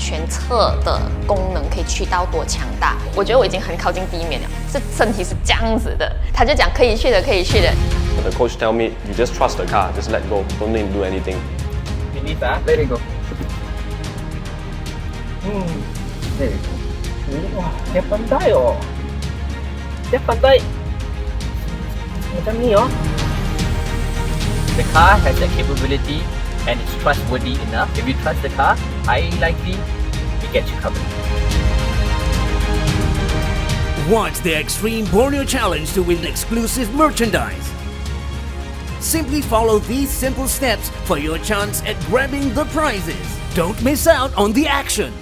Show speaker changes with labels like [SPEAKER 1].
[SPEAKER 1] 全侧的功能可以去到多强大。我觉得我已经很靠近地面了，是身体是这样子的，他就讲可以去的，可以去的。
[SPEAKER 2] The coach tell me, you just trust the car, just let go, don't need to do anything.
[SPEAKER 3] Release let it go. There you go. Wah, dia pandai oh. Dia pandai macam ni oh. The car has the capability and it's trustworthy enough. If you trust the car, highly likely it gets you covered.
[SPEAKER 4] Watch the X-Treme Borneo Challenge to win exclusive merchandise. Simply follow these simple steps for your chance at grabbing the prizes. Don't miss out on the action.